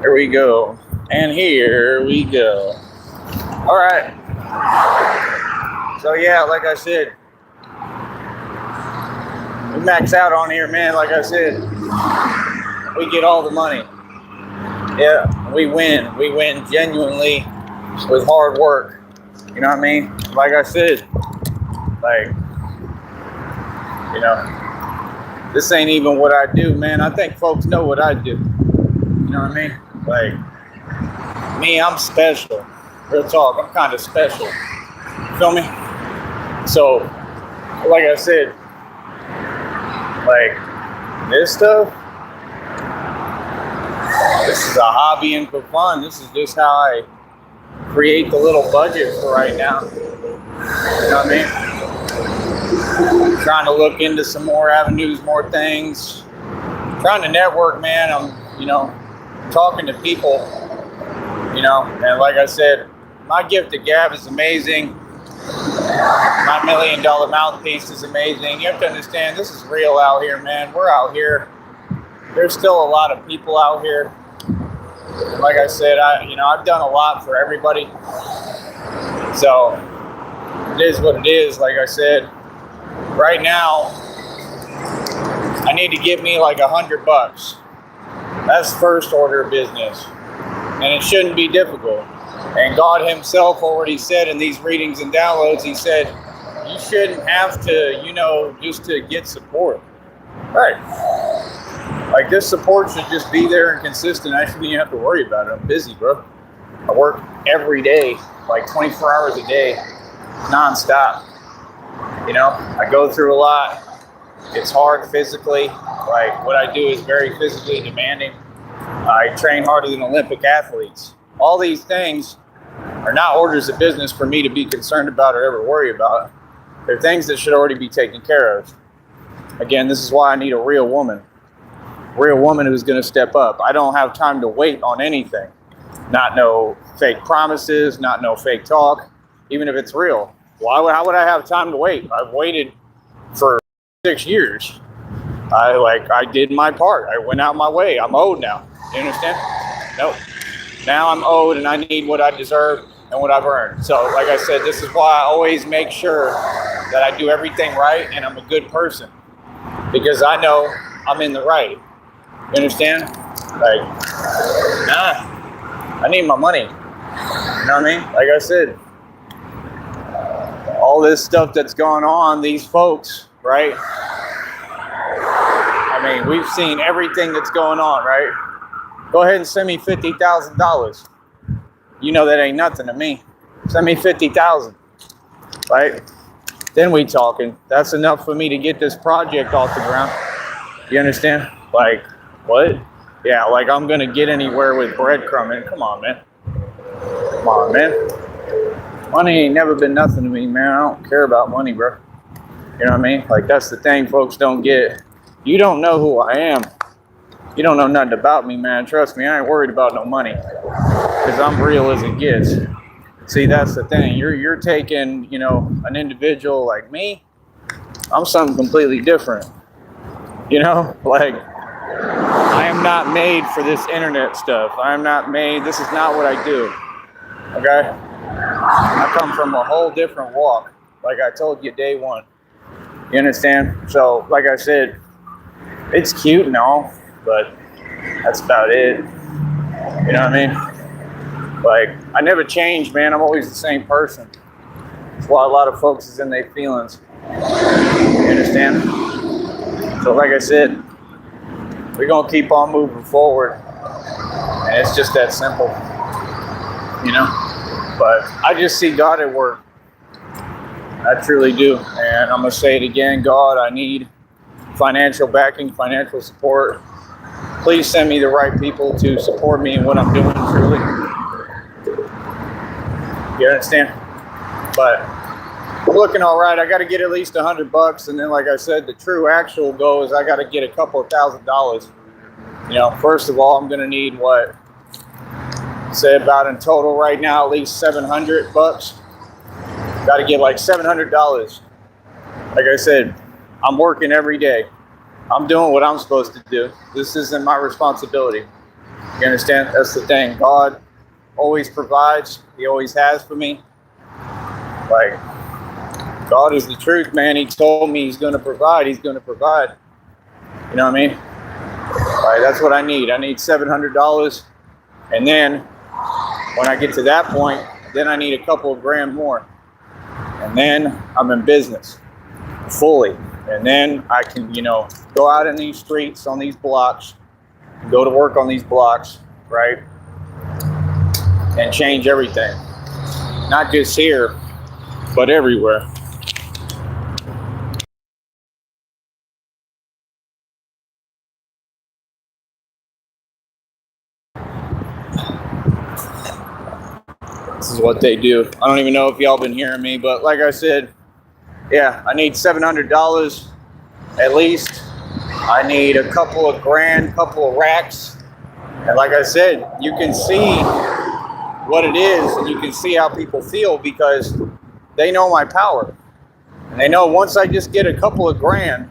Here we go. And here we go. All right. So, yeah, like I said, we max out on here, man. Like I said, we get all the money. Yeah, we win. We win genuinely with hard work. You know what I mean? Like I said, like, you know, this ain't even what I do, man. I think folks know what I do. You know what I mean? Like, me, I'm special. Real talk, I'm kind of special. Feel me? So, like I said, like, this stuff, this is a hobby and for fun. This is just how I create the little budget for right now. You know what I mean? Trying to look into some more avenues, more things. Trying to network, man. I'm, talking to people, and like I said, my gift to gab is amazing. My $1 million mouthpiece is amazing. You have to understand, this is real out here, man. We're out here. There's still a lot of people out here. Like I said, I've done a lot for everybody. So it is what it is. Like I said, right now, I need to give me like $100. That's first order of business. And it shouldn't be difficult. And God himself already said in these readings and downloads, he said, you shouldn't have to, just to get support. Right. Like, this support should just be there and consistent. I shouldn't even have to worry about it. I'm busy, bro. I work every day, like 24 hours a day, nonstop. I go through a lot. It's hard physically. Like, what I do is very physically demanding. I train harder than Olympic athletes. All these things are not orders of business for me to be concerned about or ever worry about. They're things that should already be taken care of. Again, this is why I need a real woman. Real woman who's going to step up. I don't have time to wait on anything. Not no fake promises, not no fake talk, even if it's real. How would I have time to wait? I've waited for 6 years. I did my part. I went out my way. I'm owed now. You understand? Nope. Now I'm owed and I need what I deserve and what I've earned. So like I said, this is why I always make sure that I do everything right and I'm a good person. Because I know I'm in the right. You understand? Like, I need my money. You know what I mean? Like I said, all this stuff that's going on, these folks, right? I mean, we've seen everything that's going on, right? Go ahead and send me $50,000. You know that ain't nothing to me. Send me $50,000, right? Then we talking. That's enough for me to get this project off the ground. You understand? Like, what? Yeah, like I'm gonna get anywhere with breadcrumbing. Come on, man. Come on, man. Money ain't never been nothing to me, man. I don't care about money, bro. You know what I mean? Like, that's the thing folks don't get. You don't know who I am. You don't know nothing about me, man. Trust me, I ain't worried about no money. Because I'm real as it gets. See, that's the thing. You're taking, an individual like me. I'm something completely different. Like, I am not made for this internet stuff. I am not made. This is not what I do. Okay? I come from a whole different walk. Like I told you day one. You understand? So, like I said, it's cute and all, but that's about it. You know what I mean? Like, I never change, man. I'm always the same person. That's why a lot of folks is in their feelings. You understand? So like I said, we're going to keep on moving forward. And it's just that simple. But I just see God at work. I truly do. And I'm going to say it again. God, I need financial backing, financial support. Please send me the right people to support me in what I'm doing, truly. You understand? But I'm looking all right. I got to get at least $100, and then, like I said, the true actual goal is I got to get a couple of $1,000s. First of all, I'm going to need what? Say about in total right now at least $700. Got to get like $700. Like I said, I'm working every day. I'm doing what I'm supposed to do. This isn't my responsibility. You understand? That's the thing. God always provides. He always has for me. Like, God is the truth, man. He told me he's going to provide. He's going to provide. You know what I mean? Like, that's what I need. I need $700. And then when I get to that point, then I need a couple of grand more. And then I'm in business fully. And then I can, go out in these streets, on these blocks, go to work on these blocks, right? And change everything. Not just here, but everywhere. This is what they do. I don't even know if y'all been hearing me, but like I said, yeah, I need $700 at least. I need a couple of grand, couple of racks. And like I said, you can see what it is and you can see how people feel because they know my power. And they know once I just get a couple of grand,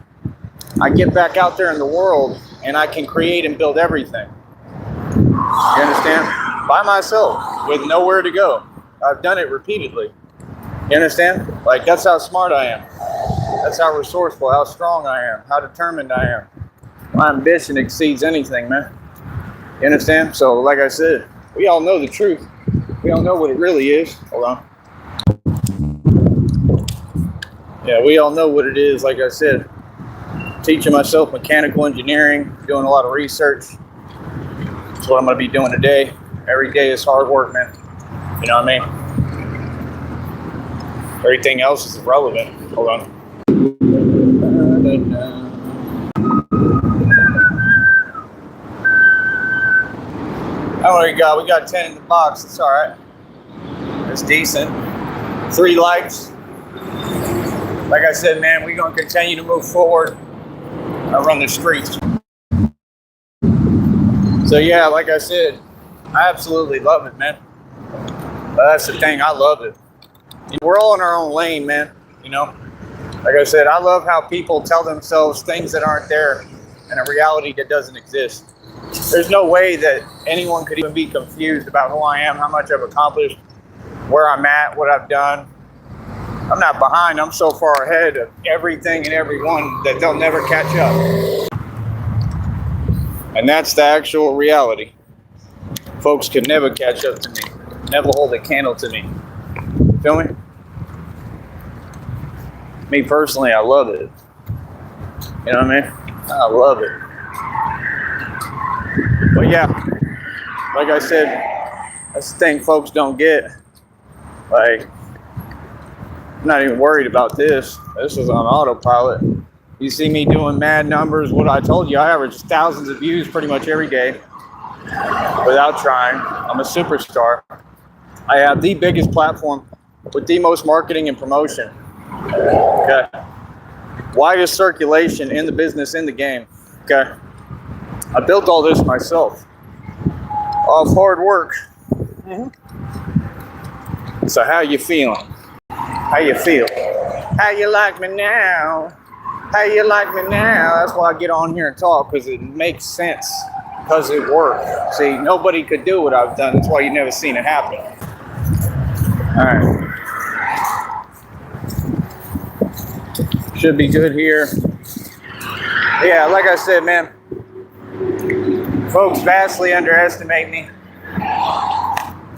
I get back out there in the world and I can create and build everything. You understand? By myself, with nowhere to go. I've done it repeatedly. You understand? Like, that's how smart I am. That's how resourceful, how strong I am, how determined I am. My ambition exceeds anything, man. You understand? So, like I said, we all know the truth. We all know what it really is. Hold on. Yeah, we all know what it is, like I said. Teaching myself mechanical engineering, doing a lot of research. That's what I'm going to be doing today. Every day is hard work, man. You know what I mean? Everything else is irrelevant. Hold on. How many we got? We got 10 in the box. It's all right. That's decent. 3 likes. Like I said, man, we're going to continue to move forward. I run the streets. So, yeah, like I said, I absolutely love it, man. That's the thing. I love it. We're all in our own lane, man. Like I said, I love how people tell themselves things that aren't there and a reality that doesn't exist. There's no way that anyone could even be confused about who I am, how much I've accomplished, where I'm at, what I've done. I'm not behind. I'm so far ahead of everything and everyone that they'll never catch up. And that's the actual reality. Folks could never catch up to me, never hold a candle to me. You feel me? Me personally, I love it. You know what I mean? I love it. But yeah, like I said, that's the thing folks don't get. Like, I'm not even worried about this. This is on autopilot. You see me doing mad numbers. What I told you, I average thousands of views pretty much every day without trying. I'm a superstar. I have the biggest platform with the most marketing and promotion. Okay. Widest circulation in the business, in the game. Okay. I built all this myself. Off hard work. Mm-hmm. So how you feeling? How you feel? How you like me now? How you like me now? That's why I get on here and talk, because it makes sense. Because it worked. See, nobody could do what I've done. That's why you never seen it happen. All right. Should be good here. Yeah, like I said, man, folks vastly underestimate me.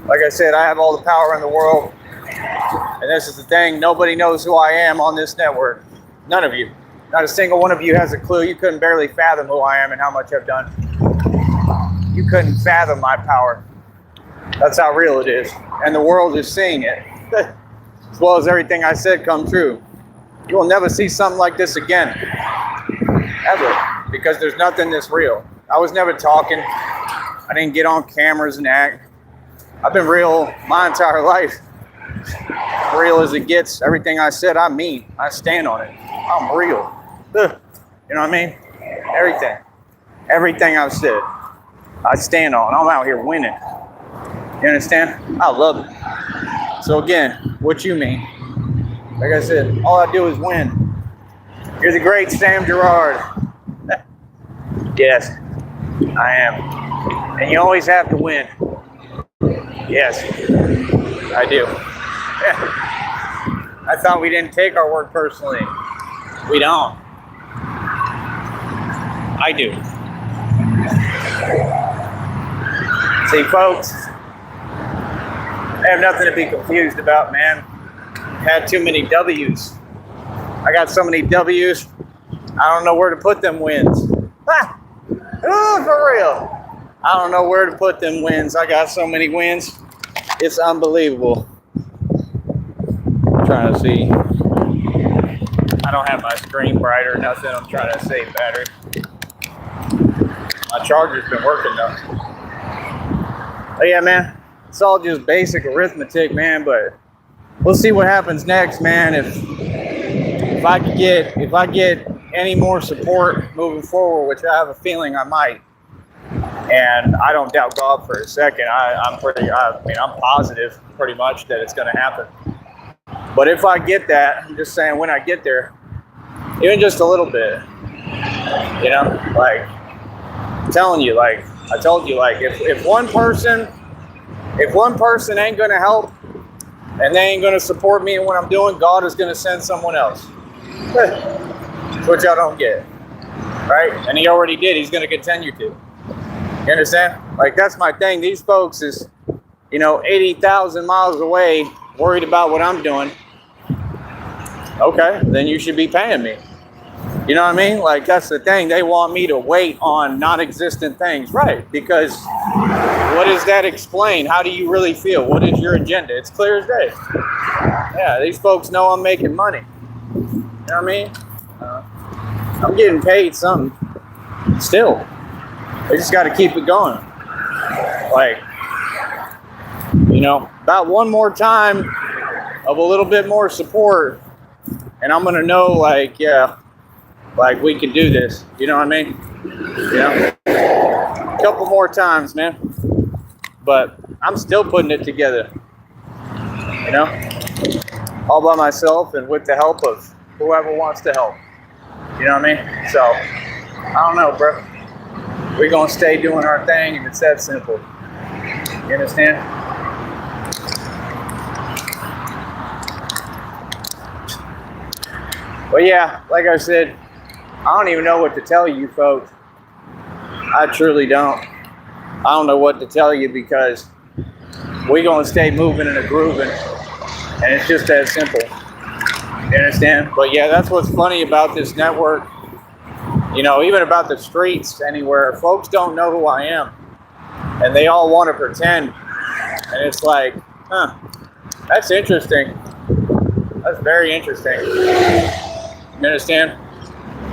Like I said, I have all the power in the world. And this is the thing, nobody knows who I am on this network. None of you. Not a single one of you has a clue. You couldn't barely fathom who I am and how much I've done. You couldn't fathom my power. That's how real it is. And the world is seeing it. As well as everything I said come true. You will never see something like this again. Ever. Because there's nothing this real. I was never talking. I didn't get on cameras and act. I've been real my entire life. Real as it gets. Everything I said, I mean. I stand on it. I'm real. You know what I mean? Everything. Everything I've said, I stand on. I'm out here winning. You understand? I love it. So again, what you mean? Like I said, all I do is win. You're the great Sam Gerard. Yes, I am. And you always have to win. Yes, I do. Yeah. I thought we didn't take our work personally. We don't. I do. See, folks, I have nothing to be confused about, man. Had too many W's. I got so many W's, I don't know where to put them wins. Ah, oh, for real. I don't know where to put them wins. I got so many wins. It's unbelievable. I'm trying to see. I don't have my screen bright or nothing. I'm trying to save battery. My charger's been working though. But yeah, man, it's all just basic arithmetic, man. But we'll see what happens next, man. If I get any more support moving forward, which I have a feeling I might, and I don't doubt God for a second. I'm positive pretty much that it's going to happen. But if I get that, I'm just saying when I get there, even just a little bit, you know, like I'm telling you, like I told you, like if one person ain't going to help and they ain't going to support me in what I'm doing, God is going to send someone else, which I don't get, right? And he already did. He's going to continue to. You understand? Like, that's my thing. These folks is, 80,000 miles away, worried about what I'm doing. Okay, then you should be paying me. You know what I mean? Like, that's the thing. They want me to wait on non-existent things. Right, because what does that explain? How do you really feel? What is your agenda? It's clear as day. Yeah, these folks know I'm making money. You know what I mean? I'm getting paid something still. They just got to keep it going. Like, about one more time of a little bit more support, and I'm going to know, like, yeah, like we can do this. You know what I mean? A couple more times, man. But I'm still putting it together. All by myself and with the help of whoever wants to help. You know what I mean? So, I don't know, bro. We're going to stay doing our thing, and it's that simple. You understand? But yeah, like I said, I don't even know what to tell you folks. I truly don't. I don't know what to tell you because we're going to stay moving and grooving, and it's just that simple. You understand? But yeah, that's what's funny about this network. Even about the streets anywhere, folks don't know who I am. And they all want to pretend. And it's like, that's interesting. That's very interesting. You understand?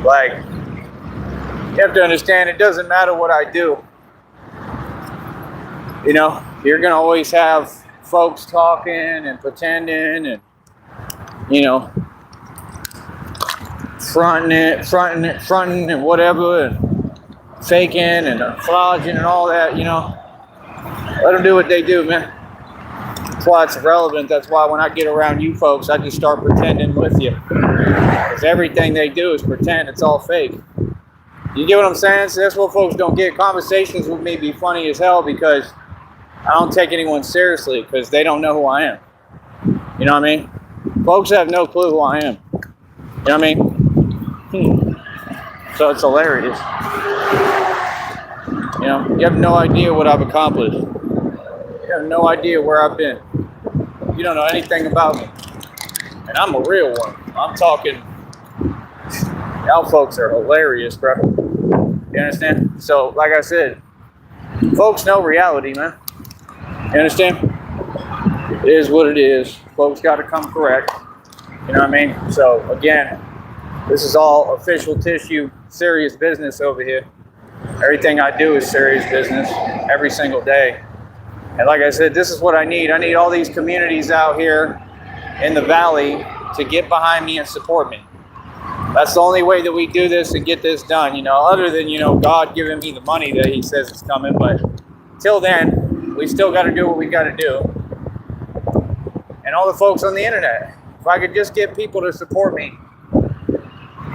Like, you have to understand it doesn't matter what I do. You're going to always have folks talking and pretending and, fronting and whatever, and faking and fraudulent and all that, Let them do what they do, man. That's why it's irrelevant. That's why when I get around you folks, I just start pretending with you. Because everything they do is pretend. It's all fake. You get what I'm saying? So that's what folks don't get. Conversations with me be funny as hell because I don't take anyone seriously because they don't know who I am. You know what I mean? Folks have no clue who I am. You know what I mean? So it's hilarious. You have no idea what I've accomplished. You have no idea where I've been. You don't know anything about me. And I'm a real one. I'm talking, y'all folks are hilarious, bro. You understand? So, like I said, folks know reality, man. You understand? It is what it is. Folks got to come correct. You know what I mean? So, again, this is all official tissue, serious business over here. Everything I do is serious business every single day. And like I said, this is what I need. I need all these communities out here in the valley to get behind me and support me. That's the only way that we do this and get this done, other than, God giving me the money that he says is coming. But till then, we still got to do what we got to do. And all the folks on the internet, if I could just get people to support me,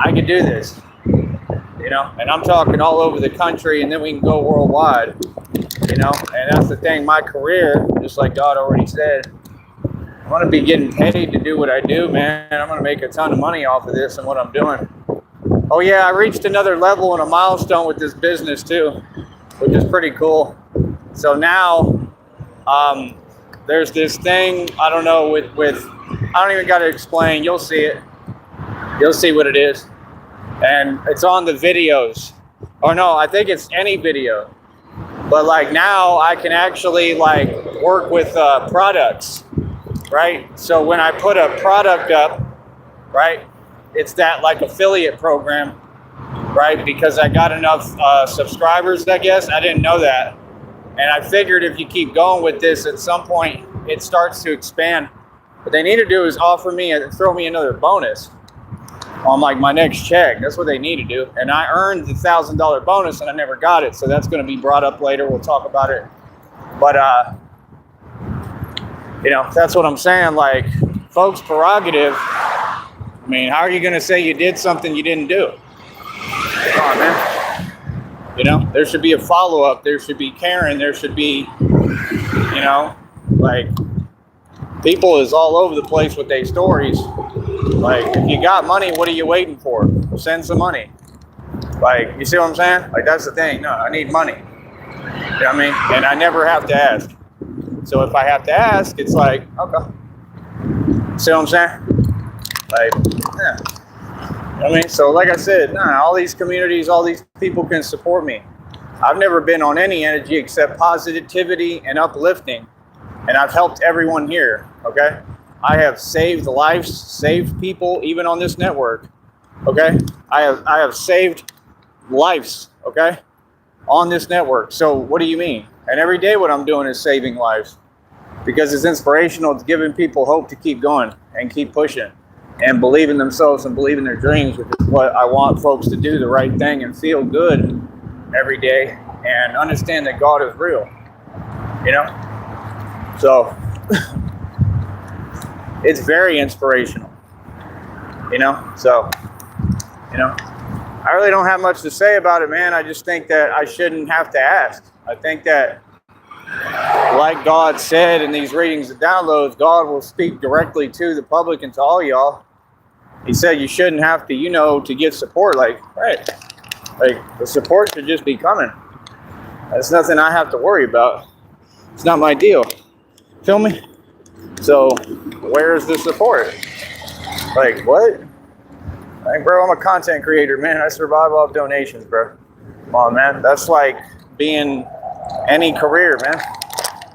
I could do this, and I'm talking all over the country, and then we can go worldwide. you know, and that's the thing. My career, just like God already said, I'm going to be getting paid to do what I do, man. I'm going to make a ton of money off of this and what I'm doing. Oh yeah, I reached another level and a milestone with this business too, which is pretty cool. So now, there's this thing, I don't know, with I don't even got to explain. You'll see it. You'll see what it is. And it's on the videos. Or no, I think it's any video. But like now I can actually like work with products, right? So when I put a product up, right, it's that like affiliate program, right? Because I got enough subscribers, I guess. I didn't know that. And I figured if you keep going with this, at some point it starts to expand. What they need to do is offer me and throw me another bonus on like my next check. That's what they need to do. And I earned the $1,000 bonus and I never got it. So that's going to be brought up later. We'll talk about it. But, you know, that's what I'm saying. Like, folks' prerogative. I mean, how are you going to say you did something you didn't do? Come on, man. You know, there should be a follow-up. There should be caring. There should be, you know, like, people is all over the place with their stories. Like, if you got money, what are you waiting for? Send some money. Like, you see what I'm saying? Like, that's the thing. No, I need money. You know what I mean? And I never have to ask. So if I have to ask, it's like, okay. See what I'm saying? Like, yeah. You know what I mean? So like I said, all these communities, all these people can support me. I've never been on any energy except positivity and uplifting. And I've helped everyone here, okay? I have saved lives, saved people, even on this network, okay? I have saved lives, okay, on this network. So what do you mean? And every day what I'm doing is saving lives because it's inspirational. It's giving people hope to keep going and keep pushing and believe in themselves and believe in their dreams, which is what I want folks to do, the right thing and feel good every day and understand that God is real, you know? So it's very inspirational, you know? So, you know, I really don't have much to say about it, man. I just think that I shouldn't have to ask. I think that, like God said in these readings and downloads, God will speak directly to the public and to all y'all. He said you shouldn't have to, you know, to get support. Like, right. Like, the support should just be coming. That's nothing I have to worry about. It's not my deal. Feel me? So, where's the support? Like, what? Like, bro, I'm a content creator, man. I survive off donations, bro. Come on, man. That's like being any career, man.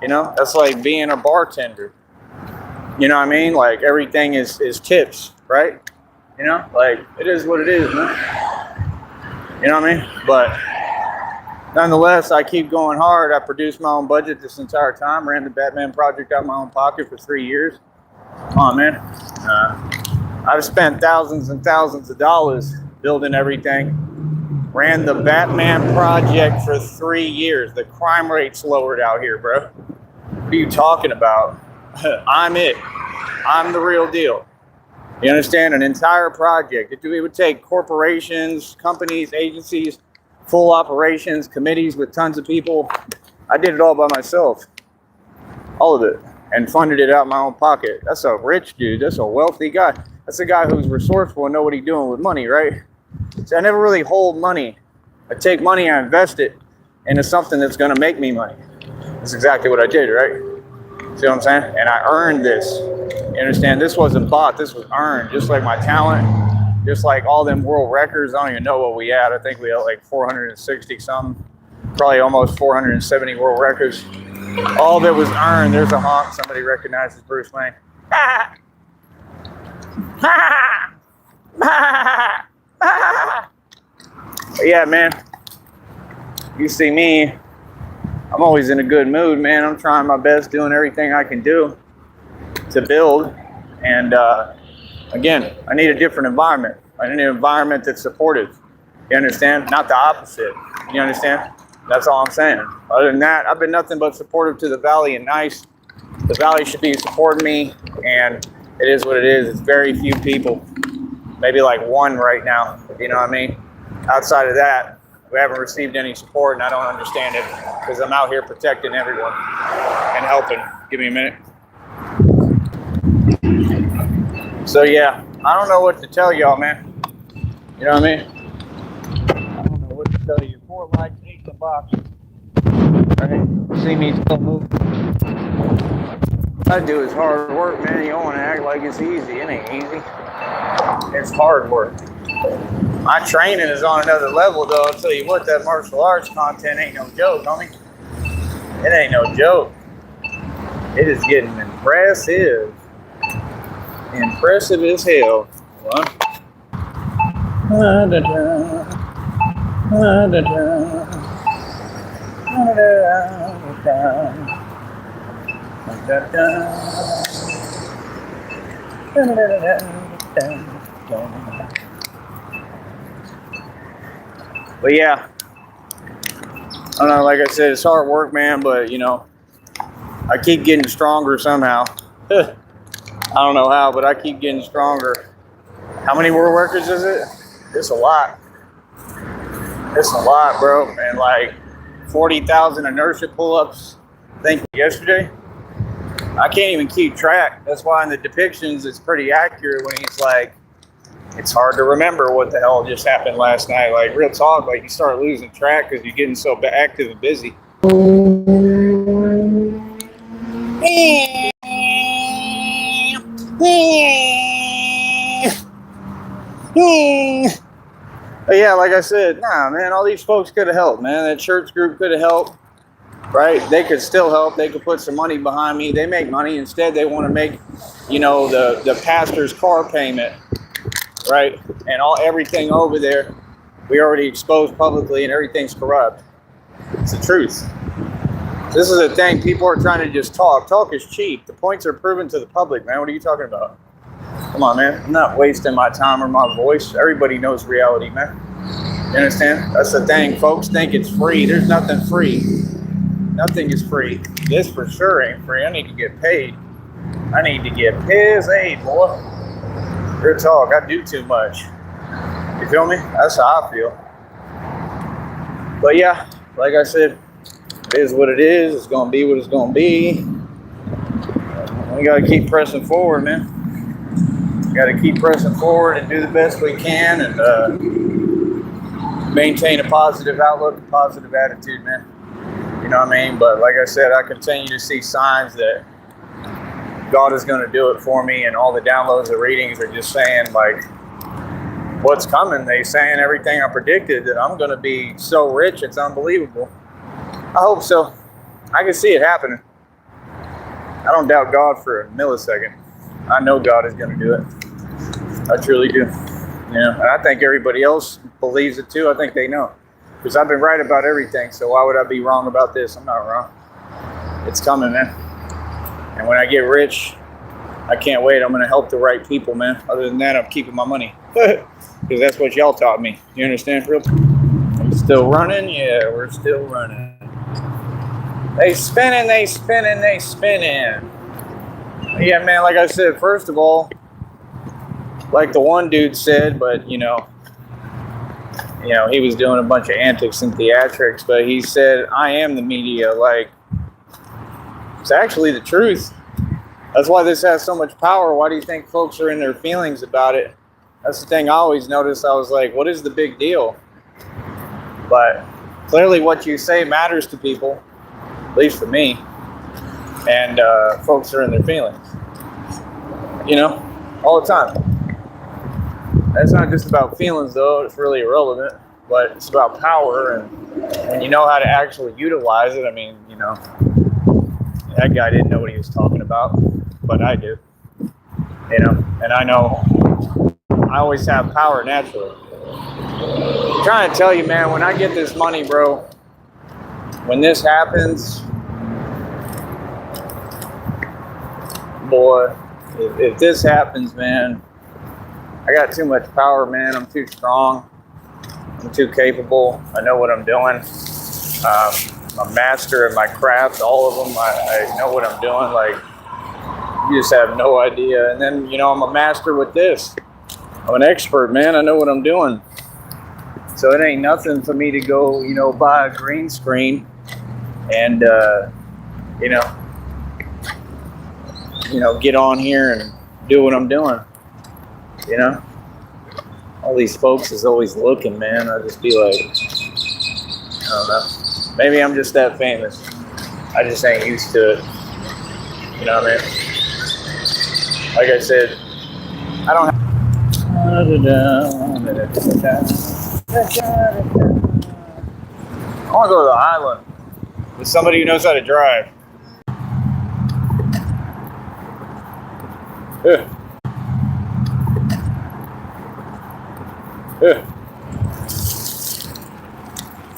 You know, that's like being a bartender. You know what I mean? Like, everything is tips, right? You know, like, it is what it is, man. You know what I mean? But nonetheless, I keep going hard. I produced my own budget this entire time. Ran the Batman project out of my own pocket for 3 years. Come on, man. I've spent thousands and thousands of dollars building everything. Ran the Batman project for 3 years. The crime rate's lowered out here, bro. What are you talking about? I'm it. I'm the real deal. You understand? An entire project. It would take corporations, companies, agencies, full operations, committees with tons of people. I did it all by myself. All of it. And funded it out of my own pocket. That's a rich dude. That's a wealthy guy. That's a guy who's resourceful and know what he's doing with money, right? So I never really hold money. I take money, I invest it into something that's going to make me money. That's exactly what I did, right? See what I'm saying? And I earned this. You understand? This wasn't bought. This was earned. Just like my talent. Just like all them world records. I don't even know what we had. I think we had like 460 something. Probably almost 470 world records. All that was earned. There's a honk. Somebody recognizes Bruce Wayne. Yeah, man. You see me. I'm always in a good mood, man. I'm trying my best, doing everything I can do to build. And again, I need a different environment. I need an environment that's supportive. You understand? Not the opposite. You understand? That's all I'm saying. Other than that, I've been nothing but supportive to the Valley and nice. The Valley should be supporting me, and it is what it is. It's very few people. Maybe like one right now. You know what I mean? Outside of that, we haven't received any support, and I don't understand it because I'm out here protecting everyone and helping. Give me a minute. So yeah, I don't know what to tell y'all, man. You know what I mean? I don't know what to tell you. 4 likes, 8 in the box. Right? See me still moving. What I do is hard work, man. You don't want to act like it's easy. It ain't easy. It's hard work. My training is on another level, though. I'll tell you what, that martial arts content ain't no joke, homie. It ain't no joke. It is getting impressive. Impressive as hell. What? But yeah, I don't know, like I said, it's hard work, man, but you know, I keep getting stronger somehow. I don't know how, but I keep getting stronger. How many more workers is it? It's a lot. It's a lot, bro. And like 40,000 inertia pull-ups, I think yesterday. I can't even keep track. That's why in the depictions it's pretty accurate when he's like, it's hard to remember what the hell just happened last night. Like, real talk, like you start losing track because you're getting so active and busy. But yeah, like I said, nah, man, all these folks could have helped, man. That church group could have helped, right? They could still help. They could put some money behind me. They make money. Instead, they want to make, you know, the pastor's car payment, right? And everything over there, we already exposed publicly, and everything's corrupt. It's the truth. This is the thing. People are trying to just talk. Talk is cheap. The points are proven to the public, man. What are you talking about? Come on, man. I'm not wasting my time or my voice. Everybody knows reality, man. You understand? That's the thing. Folks think it's free. There's nothing free. Nothing is free. This for sure ain't free. I need to get paid. I need to get paid, boy. Real talk. I do too much. You feel me? That's how I feel. But yeah, like I said, it is what it is. It's going to be what it's going to be. We got to keep pressing forward, man. Got to keep pressing forward and do the best we can and maintain a positive outlook, a positive attitude, man. You know what I mean? But like I said, I continue to see signs that God is going to do it for me, and all the downloads and readings are just saying, like, what's coming. They saying everything I predicted, that I'm going to be so rich, it's unbelievable. I hope so. I can see it happening. I don't doubt God for a millisecond. I know God is going to do it. I truly do. Yeah, and I think everybody else believes it too. I think they know. Because I've been right about everything, so why would I be wrong about this? I'm not wrong. It's coming, man. And when I get rich, I can't wait. I'm going to help the right people, man. Other than that, I'm keeping my money. Because that's what y'all taught me. You understand? Real? I'm still running? Yeah, we're still running. They spinning, they spinning, they spinning. Yeah, man, like I said, first of all, like the one dude said, but, you know, he was doing a bunch of antics and theatrics, but he said, I am the media. Like, it's actually the truth. That's why this has so much power. Why do you think folks are in their feelings about it? That's the thing I always noticed. I was like, what is the big deal? But clearly what you say matters to people, at least for me. And folks are in their feelings, you know, all the time. It's not just about feelings, though. It's really irrelevant, but it's about power. And when you know how to actually utilize it, I mean, you know, that guy didn't know what he was talking about, but I do, you know, and I know I always have power naturally. I'm trying to tell you, man, when I get this money, bro, when this happens, boy, if this happens, man, I got too much power, man. I'm too strong. I'm too capable. I know what I'm doing. I'm a master of my craft, all of them. I know what I'm doing. Like, you just have no idea. And then, you know, I'm a master with this. I'm an expert, man. I know what I'm doing. So it ain't nothing for me to go, buy a green screen and, you know, get on here and do what I'm doing. All these folks is always looking, man. I just be like, I don't know. Maybe I'm just that famous. I just ain't used to it. You know what I mean? Like I said, I don't have. I want to go to the island with somebody who knows how to drive. Yeah. Yeah.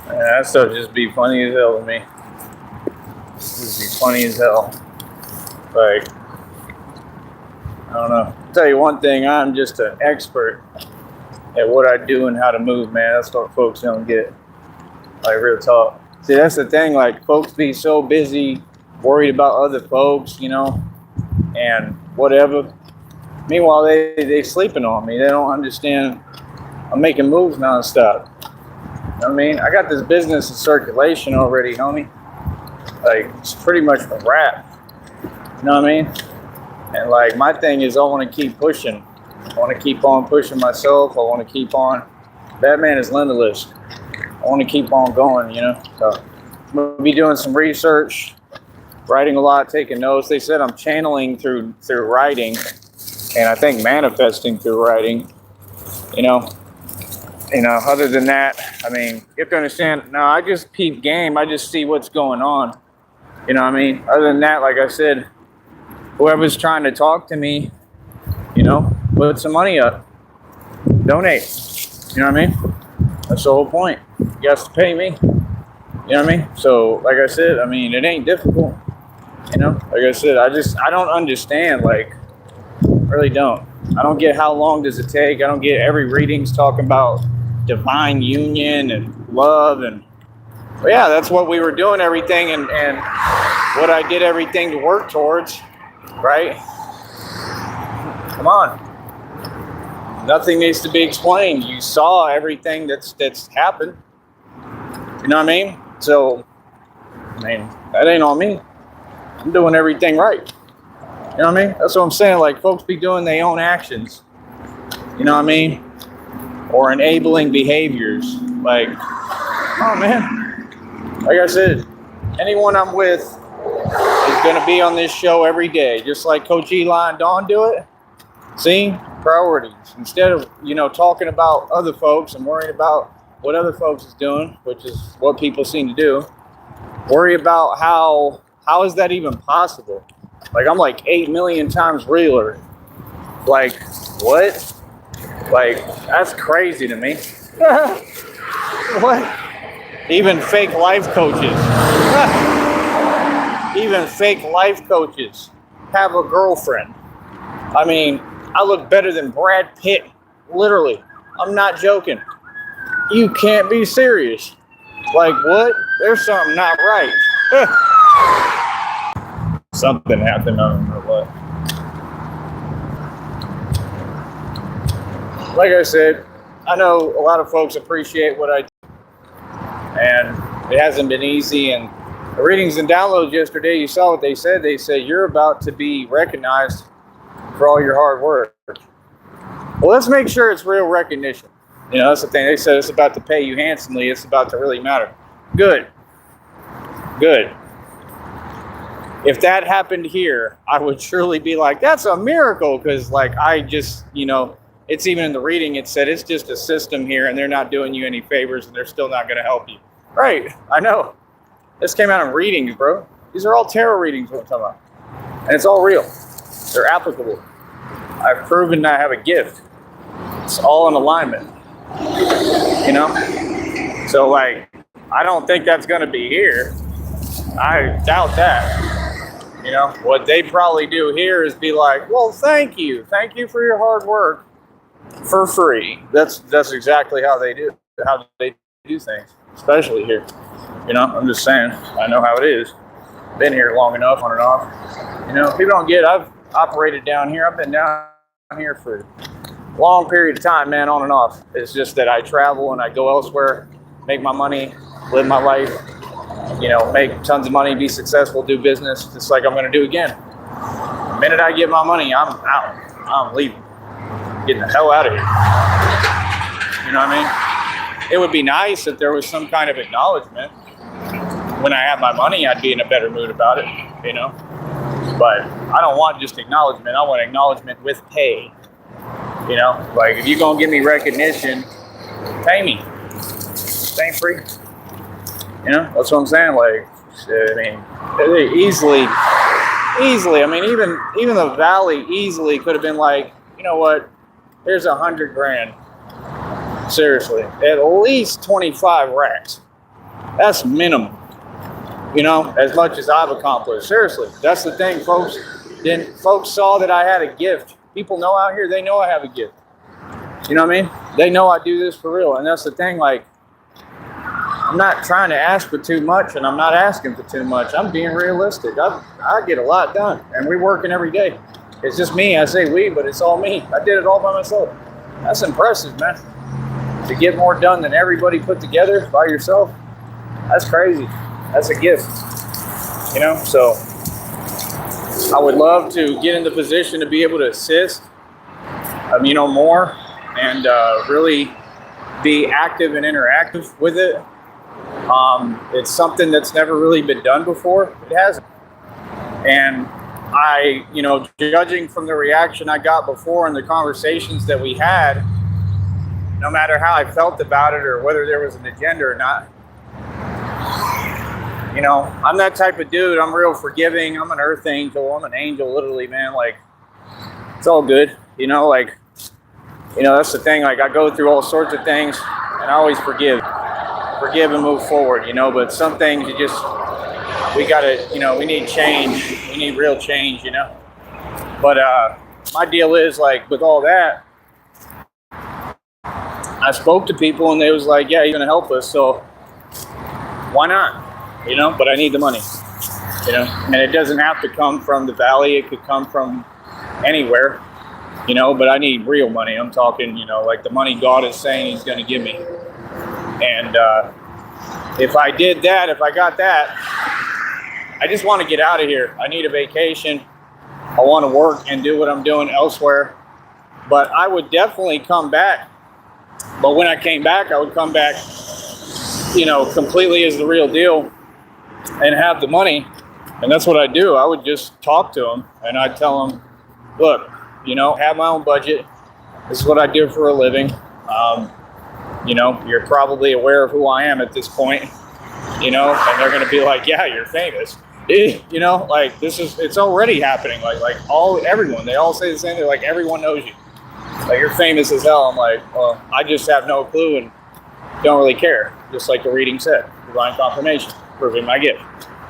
Man, that stuff just be funny as hell to me. Just be funny as hell. Like, I don't know. I'll tell you one thing, I'm just an expert at what I do and how to move, man. That's what folks don't get. Like, real talk. See, that's the thing. Like, folks be so busy, worried about other folks, and whatever. Meanwhile, they sleeping on me. They don't understand I'm making moves nonstop. You know what I mean? I got this business in circulation already, homie. Like, it's pretty much a wrap. You know what I mean? And like, my thing is I want to keep pushing. I want to keep on pushing myself. I want to keep on. Batman is limitless. I want to keep on going, So I'm going to be doing some research, writing a lot, taking notes. They said I'm channeling through writing, and I think manifesting through writing, Other than that, I mean, you have to understand, no, I just peep game. I just see what's going on. You know what I mean? Other than that, like I said, whoever's trying to talk to me, put some money up. Donate. You know what I mean? That's the whole point. You guys to pay me. You know what I mean? So, like I said, I mean, it ain't difficult. Like I said, I don't understand. Like, really don't. I don't get how long does it take. I don't get every reading's talking about divine union and love and yeah, that's what we were doing everything and what I did everything to work towards, right? Come on. Nothing needs to be explained. You saw everything that's happened. You know what I mean? So, that ain't on me. I'm doing everything right. You know what I mean? That's what I'm saying. Like, folks be doing their own actions. You know what I mean? Or enabling behaviors. Like, oh man. Like I said, anyone I'm with is going to be on this show every day. Just like Coach Eli and Dawn do it. See? Priorities. Instead of, talking about other folks and worrying about what other folks is doing, which is what people seem to do, worry about how is that even possible? Like, I'm like 8 million times realer. Like, what? Like, that's crazy to me. What? Even fake life coaches. Even fake life coaches have a girlfriend. I mean, I look better than Brad Pitt. Literally. I'm not joking. You can't be serious. Like, what? There's something not right. Something happened, I don't know what. Like I said, I know a lot of folks appreciate what I do, and it hasn't been easy. And the readings and downloads yesterday, you saw what they said. They said, you're about to be recognized for all your hard work. Well, let's make sure it's real recognition. That's the thing. They said it's about to pay you handsomely. It's about to really matter. Good. If that happened here, I would surely be like, that's a miracle. Because, like, I just, it's even in the reading, it said it's just a system here and they're not doing you any favors and they're still not going to help you. Right. I know. This came out in readings, bro. These are all tarot readings, what I'm talking about. And it's all real. They're applicable. I've proven I have a gift. It's all in alignment. So, like, I don't think that's going to be here. I doubt that. What they probably do here is be like, well, thank you for your hard work for free. That's exactly how they do things, especially here. I'm just saying, I know how it is. Been here long enough on and off. People don't get, I've operated down here. I've been down here for long period of time, man, on and off. It's just that I travel and I go elsewhere, make my money, live my life, make tons of money, be successful, do business, just like I'm going to do again. The minute I get my money, I'm out. I'm leaving. Getting the hell out of here. You know what I mean? It would be nice if there was some kind of acknowledgement. When I have my money, I'd be in a better mood about it, But I don't want just acknowledgement. I want acknowledgement with pay. Like if you're going to give me recognition, pay me. It ain't free. That's what I'm saying. Like, easily. I mean, even the Valley easily could have been like, you know what? Here's $100,000. Seriously, at least 25 racks. That's minimum. As much as I've accomplished. Seriously, that's the thing, folks. Then folks saw that I had a gift. People know out here, they know I have a gift. You know what I mean? They know I do this for real. And that's the thing, like, I'm not trying to ask for too much, and I'm not asking for too much. I'm being realistic. I get a lot done, and we're working every day. It's just me. I say we, but it's all me. I did it all by myself. That's impressive, man. To get more done than everybody put together by yourself, that's crazy. That's a gift, So I would love to get in the position to be able to assist, more, and really be active and interactive with it. It's something that's never really been done before. It hasn't. And I, judging from the reaction I got before and the conversations that we had, no matter how I felt about it or whether there was an agenda or not, I'm that type of dude. I'm real forgiving. I'm an earth angel. I'm an angel, literally, man. Like, it's all good. That's the thing. Like, I go through all sorts of things, and I always forgive and move forward, But some things we gotta, we need change. We need real change, But my deal is, like, with all that, I spoke to people, and they was like, yeah, you're gonna help us, so why not? But I need the money, and it doesn't have to come from the Valley. It could come from anywhere, but I need real money. I'm talking, like the money God is saying he's going to give me. And if I did that, if I got that, I just want to get out of here. I need a vacation. I want to work and do what I'm doing elsewhere, but I would definitely come back. But when I came back, I would come back, completely as the real deal, and have the money. And that's what I do. I would just talk to them, and I'd tell them, look, have my own budget. This is what I do for a living. You're probably aware of who I am at this point, and they're going to be like, yeah, you're famous. Like it's already happening. Everyone, they all say the same thing. Like, everyone knows you. Like, you're famous as hell. I'm like, well, I just have no clue and don't really care. Just like the reading said, divine confirmation, proving my gift,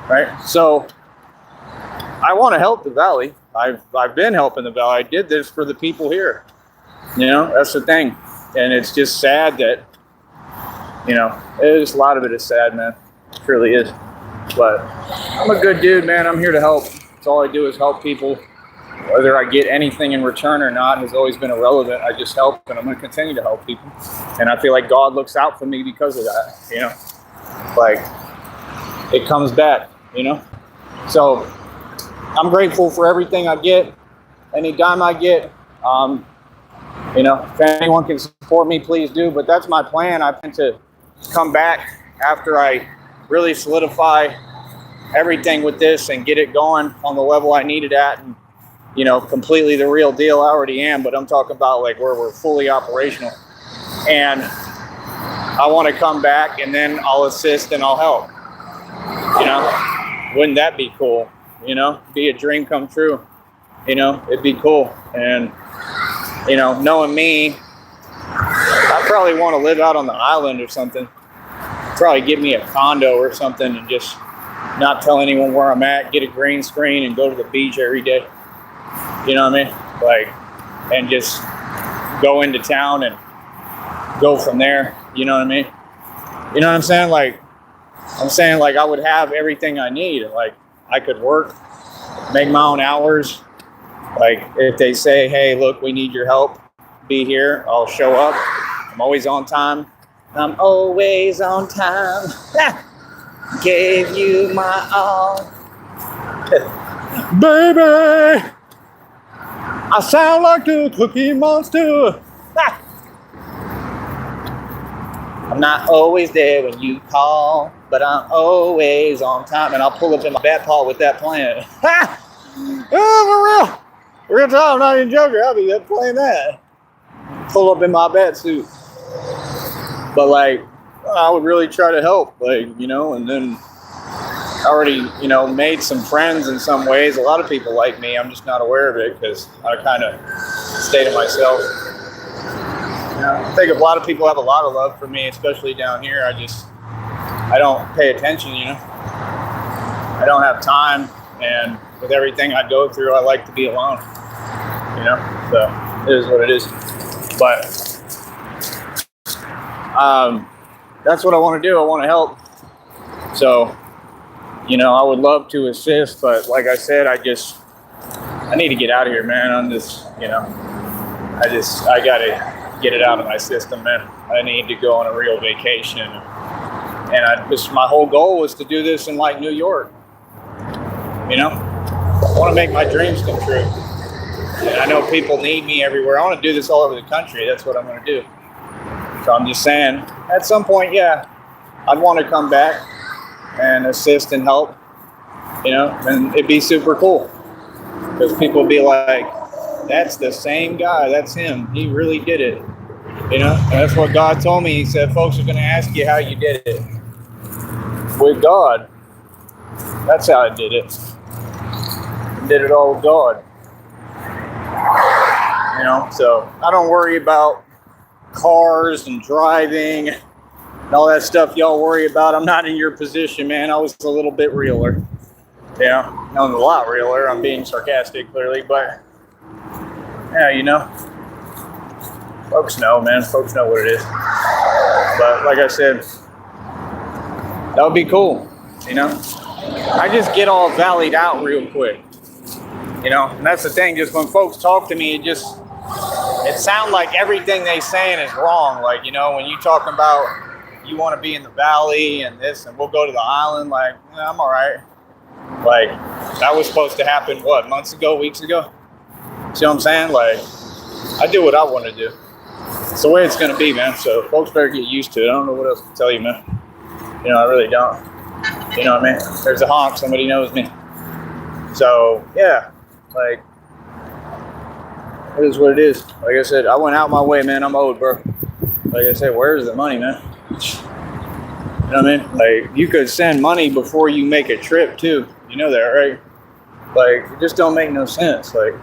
right? So I want to help the Valley. I've been helping the Valley. I did this for the people here. That's the thing. And it's just sad that, a lot of it is sad, man. It really is. But I'm a good dude, man. I'm here to help. That's all I do is help people. Whether I get anything in return or not has always been irrelevant. I just help, and I'm going to continue to help people. And I feel like God looks out for me because of that, Like, it comes back, So I'm grateful for everything I get, any dime I get. If anyone can support me, please do. But that's my plan. I plan to come back after I really solidify everything with this and get it going on the level I need it at. And, completely the real deal. I already am, but I'm talking about like where we're fully operational. And I want to come back, and then I'll assist and I'll help. Wouldn't that be cool? Be a dream come true. It'd be cool. And, knowing me, I probably want to live out on the island or something. Probably get me a condo or something and just not tell anyone where I'm at, get a green screen and go to the beach every day. You know what I mean? Like, and just go into town and go from there. You know what I mean? You know what I'm saying? Like, I'm saying like I would have everything I need. Like, I could work, make my own hours. Like, if they say, hey, look, we need your help, be here. I'll show up. I'm always on time. I'm always on time. Gave you my all. Baby, I sound like the Cookie Monster. I'm not always there when you call, but I'm always on time. And I'll pull up in my bat paw with that plan. Oh, for real time, I'm not even joking. I'll be playing that. Pull up in my bat suit. But like, I would really try to help, like, you know, and then I already, you know, made some friends in some ways. A lot of people like me. I'm just not aware of it because I kind of stay to myself. You know, I think a lot of people have a lot of love for me, especially down here. I don't pay attention, you know. I don't have time, and with everything I go through, I like to be alone, you know. So it is what it is. But that's what I want to do. I want to help. So, you know, I would love to assist, but like I said, I need to get out of here, man. I'm just, you know, I gotta get it out of my system, man. I need to go on a real vacation. And my whole goal was to do this in like New York. You know, I want to make my dreams come true. And I know people need me everywhere. I want to do this all over the country. That's what I'm going to do. So I'm just saying, at some point, yeah, I'd want to come back and assist and help, you know, and it'd be super cool. Because people would be like, that's the same guy. That's him. He really did it. You know, and that's what God told me. He said, folks are going to ask you how you did it. With God. That's how I did it. I did it all with God. You know, so I don't worry about cars and driving and all that stuff y'all worry about. I'm not in your position, man. I was a little bit realer. Yeah, I'm a lot realer. I'm being sarcastic, clearly, but yeah, you know, folks know, man. Folks know what it is. But like I said, that would be cool, you know. I just get all valleyed out real quick, you know. And that's the thing. Just when folks talk to me, it sounds like everything they saying is wrong. Like, you know, when you talking about you want to be in the valley and this, and we'll go to the island. Like, yeah, I'm all right. Like, that was supposed to happen, what, months ago, weeks ago? See what I'm saying? Like, I do what I want to do. It's the way it's going to be, man. So folks better get used to it. I don't know what else to tell you, man. You know, I really don't. You know what I mean? There's a honk. Somebody knows me. So, yeah. Like, it is what it is. Like I said, I went out my way, man. I'm owed, bro. Like I said, where's the money, man? You know what I mean? Like, you could send money before you make a trip, too. You know that, right? Like, it just don't make no sense. Like,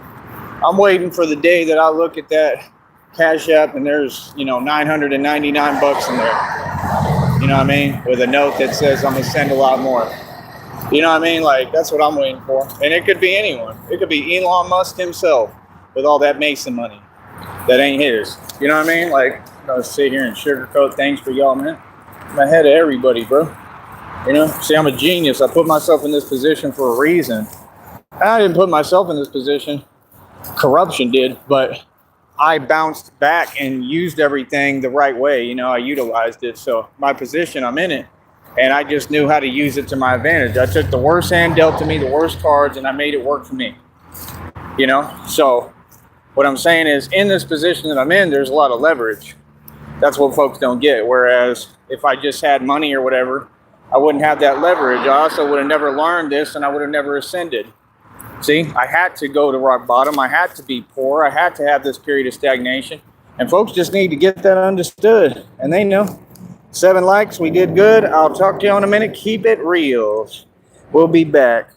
I'm waiting for the day that I look at that Cash App and there's, you know, $999 in there. You know what I mean? With a note that says I'm going to send a lot more. You know what I mean? Like, that's what I'm waiting for. And it could be anyone. It could be Elon Musk himself with all that Mason money that ain't his. You know what I mean? Like, I'll sit here and sugarcoat things for y'all, man. I'm ahead of everybody, bro. You know? See, I'm a genius. I put myself in this position for a reason. I didn't put myself in this position. Corruption did, but I bounced back and used everything the right way. You know, I utilized it. So my position, I'm in it. And I just knew how to use it to my advantage. I took the worst hand dealt to me, the worst cards, and I made it work for me. You know? So what I'm saying is, in this position that I'm in, there's a lot of leverage. That's what folks don't get. Whereas if I just had money or whatever, I wouldn't have that leverage. I also would have never learned this, and I would have never ascended. See, I had to go to rock bottom. I had to be poor. I had to have this period of stagnation. And folks just need to get that understood. And they know. 7 likes. We did good. I'll talk to you in a minute. Keep it real. We'll be back.